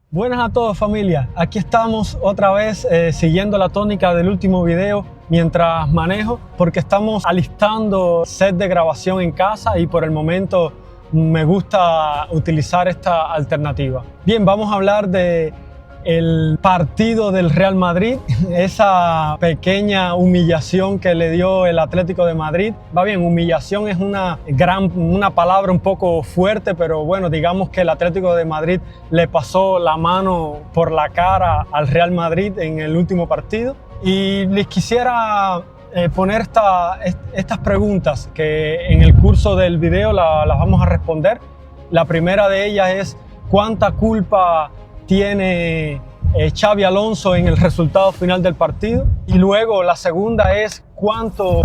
Buenas a todos, familia. Aquí estamos otra vez siguiendo la tónica del último video mientras manejo, porque estamos alistando set de grabación en casa y por el momento me gusta utilizar esta alternativa. Bien, vamos a hablar de el partido del Real Madrid, esa pequeña humillación que le dio el Atlético de Madrid. Va bien, humillación es una palabra un poco fuerte, pero bueno, digamos que el Atlético de Madrid le pasó la mano por la cara al Real Madrid en el último partido. Y les quisiera poner estas preguntas que en el curso del video las vamos a responder. La primera de ellas es: ¿cuánta culpa tiene Xabi Alonso en el resultado final del partido? Y luego la segunda es: ¿cuánto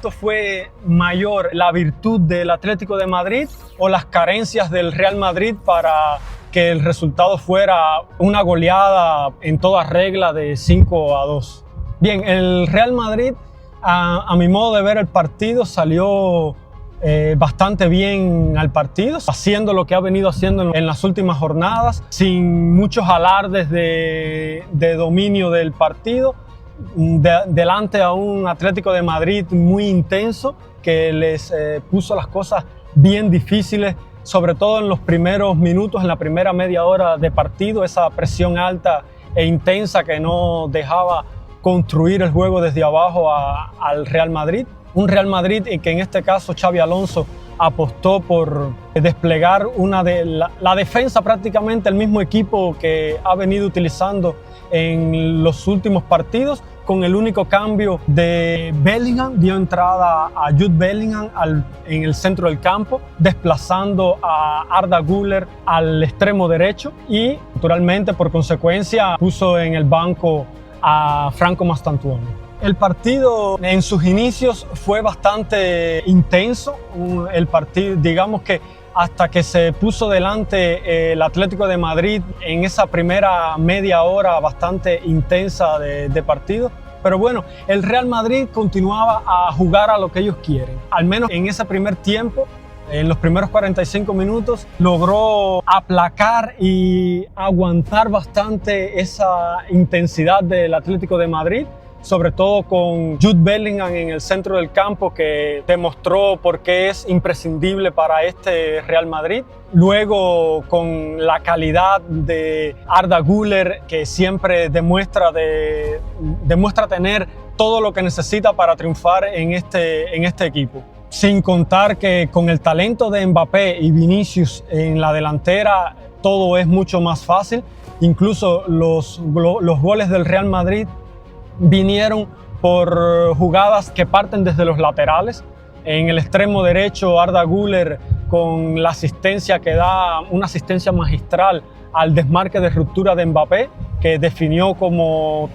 fue mayor la virtud del Atlético de Madrid o las carencias del Real Madrid para que el resultado fuera una goleada en toda regla de 5-2? Bien, el Real Madrid, a mi modo de ver el partido, salió bastante bien al partido, haciendo lo que ha venido haciendo en las últimas jornadas, sin muchos alardes de dominio del partido, delante a un Atlético de Madrid muy intenso que les puso las cosas bien difíciles, sobre todo en los primeros minutos, en la primera media hora de partido, esa presión alta e intensa que no dejaba construir el juego desde abajo al Real Madrid. Un Real Madrid que en este caso Xabi Alonso apostó por desplegar la defensa, prácticamente el mismo equipo que ha venido utilizando en los últimos partidos, con el único cambio de Bellingham. Dio entrada a Jude Bellingham en el centro del campo, desplazando a Arda Güler al extremo derecho y naturalmente por consecuencia puso en el banco a Franco Mastantuono. El partido en sus inicios fue bastante intenso. El partido, digamos que hasta que se puso delante el Atlético de Madrid en esa primera media hora bastante intensa de partido. Pero bueno, el Real Madrid continuaba a jugar a lo que ellos quieren. Al menos en ese primer tiempo, en los primeros 45 minutos, logró aplacar y aguantar bastante esa intensidad del Atlético de Madrid, sobre todo con Jude Bellingham en el centro del campo, que demostró por qué es imprescindible para este Real Madrid. Luego con la calidad de Arda Güler, que siempre demuestra tener todo lo que necesita para triunfar en este equipo. Sin contar que con el talento de Mbappé y Vinicius en la delantera todo es mucho más fácil. Incluso los goles del Real Madrid vinieron por jugadas que parten desde los laterales. En el extremo derecho, Arda Güler con la asistencia que da, una asistencia magistral al desmarque de ruptura de Mbappé, que definió como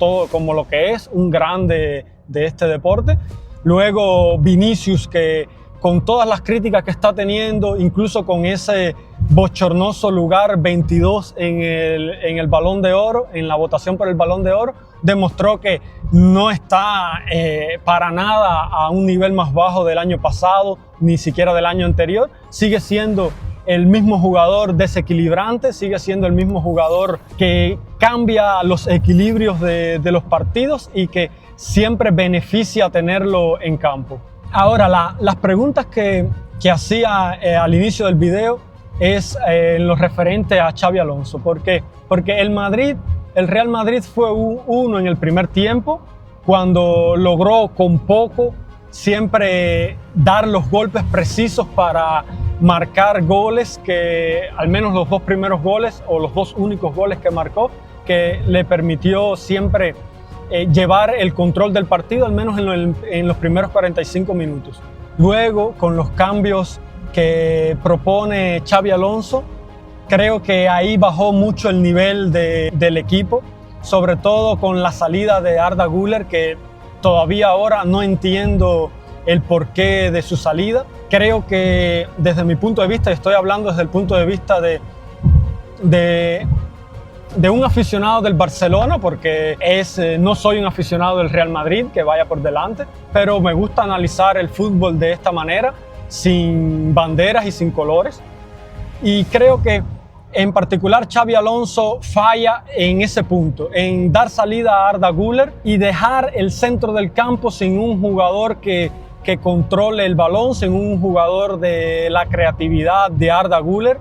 lo que es un grande de este deporte. Luego Vinicius, que con todas las críticas que está teniendo, incluso con ese bochornoso lugar 22 en el Balón de Oro, en la votación por el Balón de Oro, demostró que no está para nada a un nivel más bajo del año pasado, ni siquiera del año anterior. Sigue siendo el mismo jugador desequilibrante, sigue siendo el mismo jugador que cambia los equilibrios de los partidos y que siempre beneficia tenerlo en campo. Ahora, las preguntas que hacía al inicio del video es en lo referente a Xabi Alonso. ¿Por qué? Porque el Real Madrid fue uno en el primer tiempo, cuando logró con poco siempre dar los golpes precisos para marcar goles, que al menos los dos primeros goles o los dos únicos goles que marcó, que le permitió siempre llevar el control del partido, al menos en los primeros 45 minutos. Luego, con los cambios que propone Xabi Alonso, creo que ahí bajó mucho el nivel del equipo, sobre todo con la salida de Arda Güler, que todavía ahora no entiendo el porqué de su salida. Creo que desde mi punto de vista, estoy hablando desde el punto de vista de un aficionado del Barcelona, porque no soy un aficionado del Real Madrid, que vaya por delante, pero me gusta analizar el fútbol de esta manera, sin banderas y sin colores. Y creo que En particular, Xabi Alonso falla en ese punto, en dar salida a Arda Güler y dejar el centro del campo sin un jugador que controle el balón, sin un jugador de la creatividad de Arda Güler,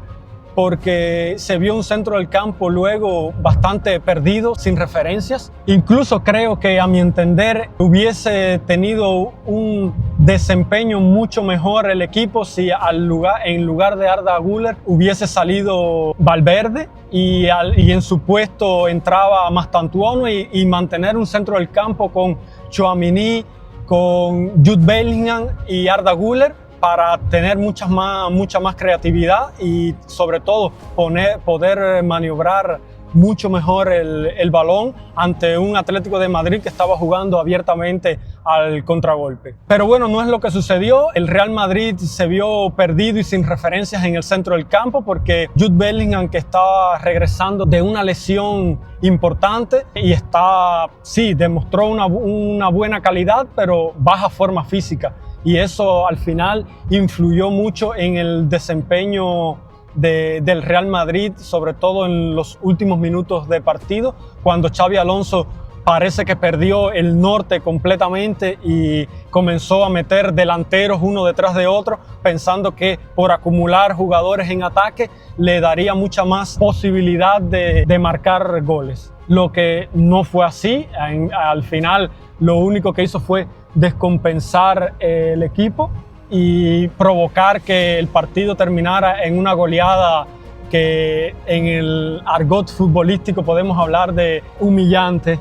porque se vio un centro del campo luego bastante perdido, sin referencias. Incluso creo que, a mi entender, hubiese tenido un desempeño mucho mejor el equipo si en lugar de Arda Güler hubiese salido Valverde y en su puesto entraba Mastantuono, y mantener un centro del campo con Tchouaméni, con Jude Bellingham y Arda Güler, para tener mucha más creatividad y sobre todo poder maniobrar mucho mejor el balón ante un Atlético de Madrid que estaba jugando abiertamente al contragolpe. Pero bueno, no es lo que sucedió. El Real Madrid se vio perdido y sin referencias en el centro del campo, porque Jude Bellingham, que estaba regresando de una lesión importante y demostró una buena calidad, pero baja forma física. Y eso al final influyó mucho en el desempeño del Real Madrid, sobre todo en los últimos minutos de partido, cuando Xabi Alonso parece que perdió el norte completamente y comenzó a meter delanteros uno detrás de otro, pensando que por acumular jugadores en ataque le daría mucha más posibilidad de marcar goles. Lo que no fue así. Al final lo único que hizo fue descompensar el equipo y provocar que el partido terminara en una goleada que en el argot futbolístico podemos hablar de humillante,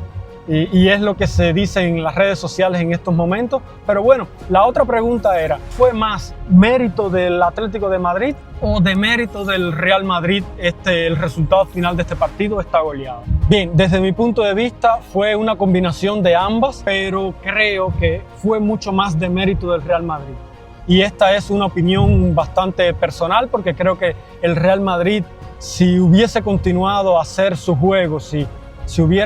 y es lo que se dice en las redes sociales en estos momentos. Pero bueno, la otra pregunta era, ¿fue más mérito del Atlético de Madrid o de mérito del Real Madrid el resultado final de este partido, esta goleada? Bien, desde mi punto de vista fue una combinación de ambas, pero creo que fue mucho más de mérito del Real Madrid. Y esta es una opinión bastante personal, porque creo que el Real Madrid, si hubiese continuado a hacer su juego, si Xabi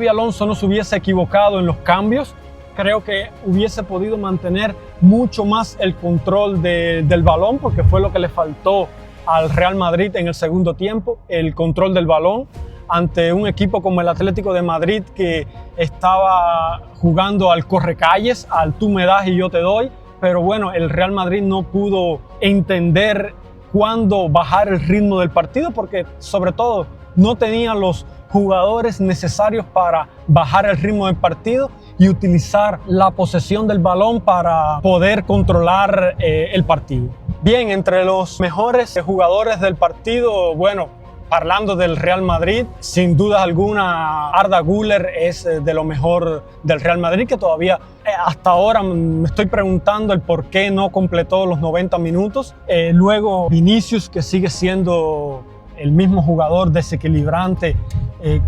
Alonso no se hubiese equivocado en los cambios, creo que hubiese podido mantener mucho más el control del balón, porque fue lo que le faltó al Real Madrid en el segundo tiempo, el control del balón, ante un equipo como el Atlético de Madrid, que estaba jugando al correcalles, al tú me das y yo te doy. Pero bueno, el Real Madrid no pudo entender cuándo bajar el ritmo del partido, porque sobre todo no tenía los jugadores necesarios para bajar el ritmo del partido y utilizar la posesión del balón para poder controlar el partido. Bien, entre los mejores jugadores del partido, bueno, hablando del Real Madrid, sin duda alguna Arda Güler es de lo mejor del Real Madrid, que todavía hasta ahora me estoy preguntando el por qué no completó los 90 minutos. Luego Vinicius, que sigue siendo el mismo jugador desequilibrante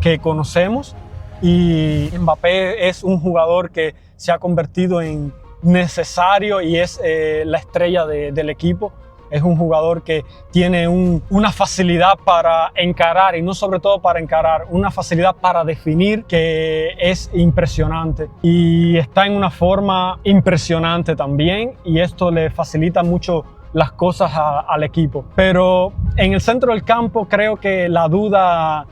que conocemos, y Mbappé es un jugador que se ha convertido en necesario y es la estrella del equipo. Es un jugador que tiene una facilidad para encarar, y no sobre todo para encarar, una facilidad para definir que es impresionante, y está en una forma impresionante también, y esto le facilita mucho las cosas al equipo. Pero en el centro del campo creo que la duda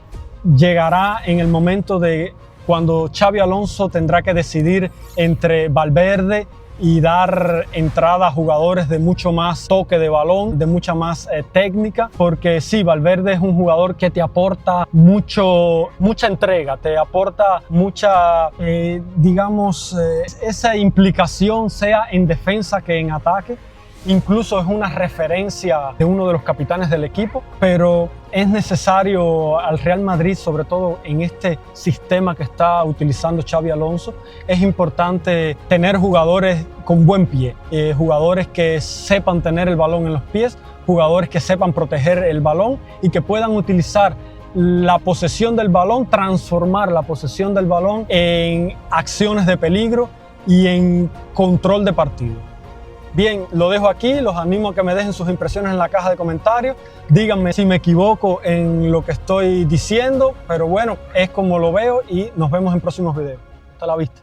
llegará en el momento de cuando Xabi Alonso tendrá que decidir entre Valverde y dar entrada a jugadores de mucho más toque de balón, de mucha más técnica, porque sí, Valverde es un jugador que te aporta mucha entrega, te aporta mucha, esa implicación, sea en defensa que en ataque. Incluso es una referencia de uno de los capitanes del equipo, pero es necesario al Real Madrid, sobre todo en este sistema que está utilizando Xabi Alonso, es importante tener jugadores con buen pie, jugadores que sepan tener el balón en los pies, jugadores que sepan proteger el balón y que puedan utilizar la posesión del balón, transformar la posesión del balón en acciones de peligro y en control de partido. Bien, lo dejo aquí, los animo a que me dejen sus impresiones en la caja de comentarios. Díganme si me equivoco en lo que estoy diciendo, pero bueno, es como lo veo, y nos vemos en próximos videos. Hasta la vista.